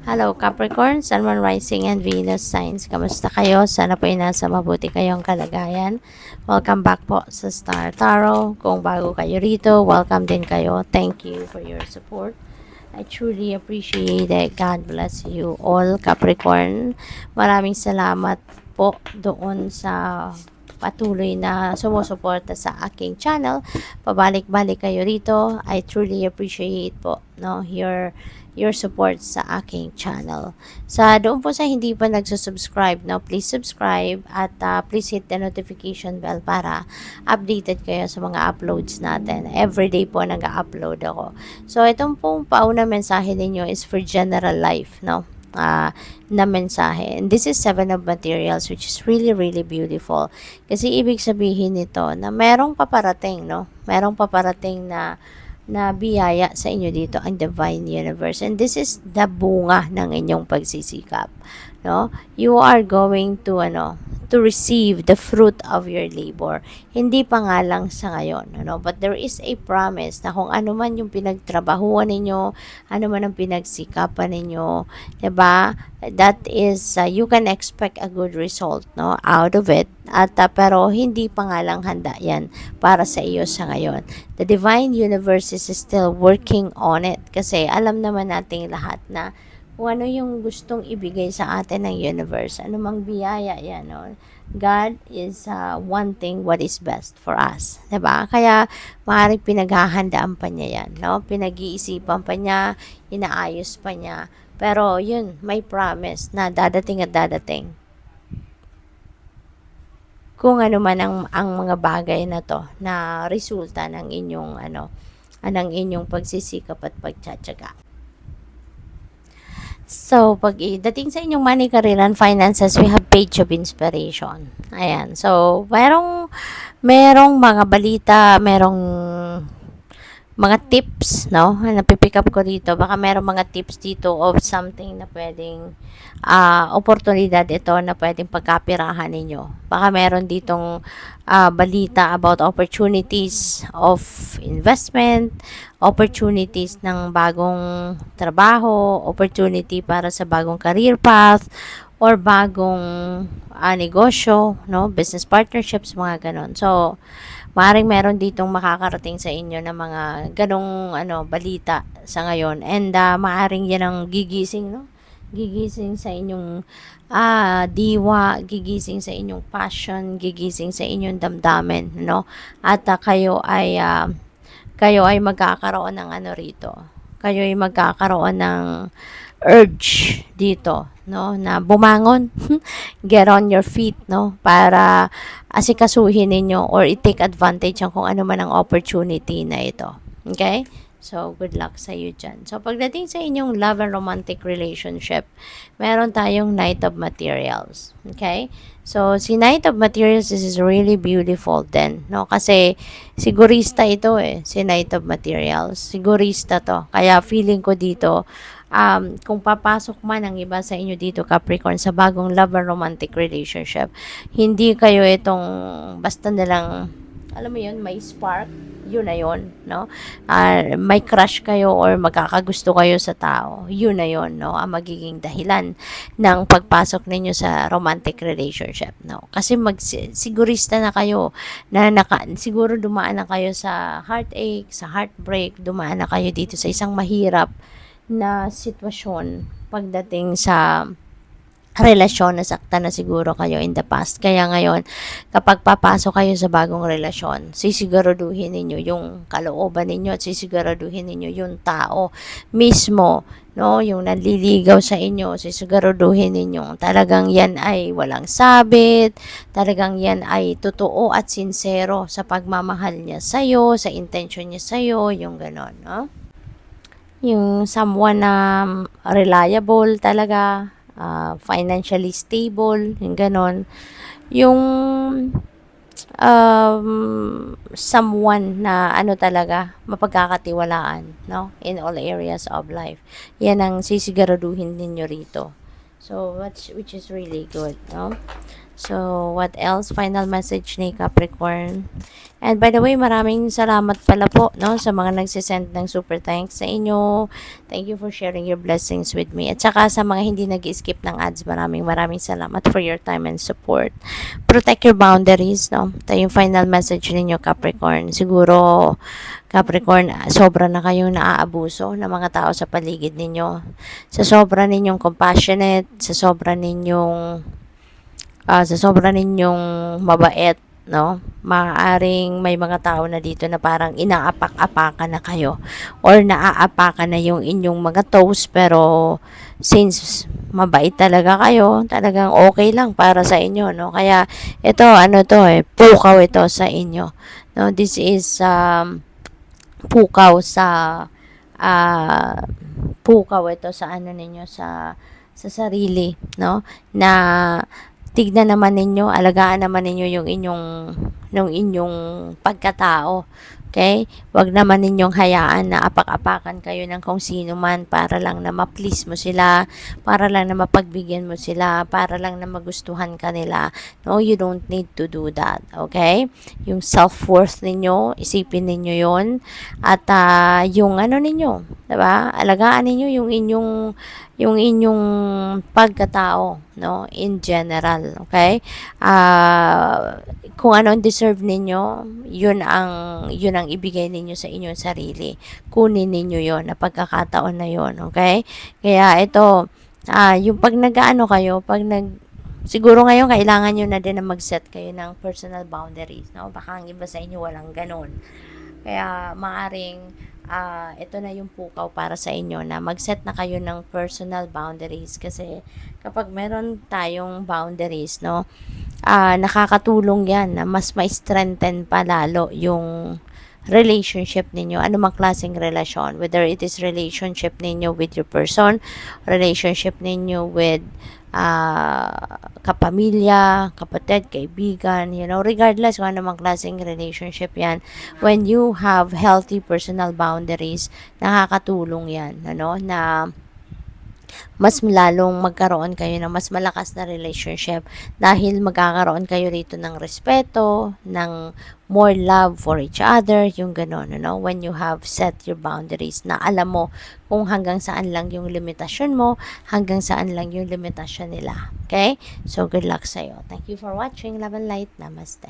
Hello Capricorn, Sun, Moon, Rising, and Venus signs. Kamusta kayo? Sana po ay nasa mabuti kayong kalagayan. Welcome back po sa Star Tarot. Kung bago kayo rito, welcome din kayo. Thank you for your support. I truly appreciate it. God bless you all, Capricorn. Maraming salamat po doon sa patuloy na sumusuporta sa aking channel. Pabalik-balik kayo rito. I truly appreciate po your support sa aking channel. Doon po sa hindi pa nagsusubscribe, please subscribe at please hit the notification bell para updated kayo sa mga uploads natin. Everyday po nag-upload ako. So, itong pong pauna mensahe ninyo is for general life, na mensahe. And this is Seven of Materials, which is really, really beautiful. Kasi ibig sabihin nito na merong paparating, Merong paparating na biyaya sa inyo dito, ang Divine Universe. And this is the bunga ng inyong pagsisikap, You are going to receive the fruit of your labor. Hindi pa nga lang sa ngayon, But there is a promise na kung ano man yung pinagtrabahuan ninyo, ano man ang pinagsikapan ninyo, 'di ba? That is you can expect a good result, out of it. At pero hindi pa nga lang handa 'yan para sa iyo sa ngayon. The Divine Universe is still working on it kasi alam naman nating lahat na kung ano yung gustong ibigay sa atin ng universe, anumang biyaya yan, God is wanting what is best for us, 'di ba? Kaya maaaring pinaghahandaan pa niya yan, Pinag-iisipan pa niya, inaayos pa niya. Pero yun, may promise na dadating at dadating. Kung ano man ang mga bagay na to na resulta ng inyong pagsisikap at pagtsatsaga. So, dating sa inyong money, career, and finances, we have page of inspiration. Ayan. So, merong mga balita, merong mga tips, napipick up ko dito. Baka merong mga tips dito of something na pwedeng oportunidad ito na pwedeng pagkapirahan ninyo. Baka meron ditong balita about opportunities of investment, opportunities ng bagong trabaho, opportunity para sa bagong career path, or bagong negosyo, business partnerships, mga ganon. So, maaaring meron ditong makakarating sa inyo na mga ganong balita sa ngayon. And maaaring yan ang gigising, Gigising sa inyong diwa, gigising sa inyong passion, gigising sa inyong damdamin, At kayo ay magkakaroon ng rito. Kayo ay magkakaroon ng urge dito, na bumangon, get on your feet, para asikasuhin ninyo or i-take advantage ng kung ano man ang opportunity na ito. Okay? So, good luck sa iyo dyan. So, pagdating sa inyong love and romantic relationship, meron tayong Knight of Materials. Okay? So, si Knight of Materials is really beautiful din, Kasi, sigurista ito si Knight of Materials. Sigurista to. Kaya, feeling ko dito, kung papasok man ang iba sa inyo dito, Capricorn, sa bagong love and romantic relationship, hindi kayo itong basta nilang, alam mo yun, may spark, yun na yun, may crush kayo or magkakagusto kayo sa tao, yun na yun, ang magiging dahilan ng pagpasok ninyo sa romantic relationship, Kasi sigurista na kayo, siguro dumaan na kayo sa heartache, sa heartbreak, dumaan na kayo dito sa isang mahirap na sitwasyon pagdating sa relasyon, nasaktan na siguro kayo in the past. Kaya ngayon, kapag papasok kayo sa bagong relasyon, sisiguraduhin ninyo yung kalooban ninyo at sisiguraduhin ninyo yung tao mismo, yung nanliligaw sa inyo, sisiguraduhin ninyo talagang yan ay walang sabit, talagang yan ay totoo at sincero sa pagmamahal niya sa'yo, sa intention niya sa'yo, yung ganon, Yung someone na reliable talaga, financially stable, yung ganon. Yung someone na talaga, mapagkakatiwalaan, in all areas of life. Yan ang sisiguraduhin ninyo rito. So, which is really good, So, what else? Final message ni Capricorn. And by the way, maraming salamat pala po, no, sa mga nagsisend ng super thanks sa inyo. Thank you for sharing your blessings with me. At saka sa mga hindi nag-skip ng ads, maraming salamat for your time and support. Protect your boundaries, no? Ito yung final message ninyo, Capricorn. Siguro, Capricorn, sobra na kayong naaabuso ng mga tao sa paligid ninyo. Sa sobra ninyong compassionate, sa sobra ninyong mabait, no? Maaaring may mga tao na dito na parang inaapak-apakan na kayo or naaapakan na yung inyong mga toes, pero since mabait talaga kayo, talagang okay lang para sa inyo, no? Kaya ito, ano to pukaw ito sa inyo, no? This is pukaw sa ah pukaw ito sa ano ninyo, sa sarili, no? Na tignan naman ninyo, alagaan naman ninyo yung inyong pagkatao. Okay? Wag naman ninyong hayaan na apak-apakan kayo ng kung sino man para lang na ma-please mo sila, para lang na mapagbigyan mo sila, para lang na magustuhan ka nila. No, you don't need to do that. Okay? Yung self-worth ninyo, isipin ninyo yon. At yung ano ninyo, 'di ba? Alagaan ninyo yung inyong pagkatao, no, in general, okay? Kung ano ang deserve ninyo, yun ang ibigay ninyo sa inyong sarili. Kunin ninyo yon na pagkakataon na yon, okay? Kaya ito, yung pag nag-aano kayo, siguro ngayon kailangan nyo na din na mag-set kayo ng personal boundaries, no? Baka ang iba sa inyo walang ganun. Kaya maaring ito na yung pukaw para sa inyo na mag-set na kayo ng personal boundaries, kasi kapag meron tayong boundaries, no, nakakatulong yan na mas ma-strengthen pa lalo yung relationship ninyo, anumang klaseng relasyon, whether it is relationship ninyo with your person, relationship ninyo with kapamilya, kapatid, kaibigan, regardless kung anumang klaseng relationship yan, when you have healthy personal boundaries, nakakatulong yan, na mas lalong magkaroon kayo ng mas malakas na relationship, dahil magkakaroon kayo rito ng respeto, ng more love for each other, yung gano'n, when you have set your boundaries, na alam mo kung hanggang saan lang yung limitasyon mo, hanggang saan lang yung limitasyon nila. Okay? So, good luck sa'yo. Thank you for watching. Love and light. Namaste.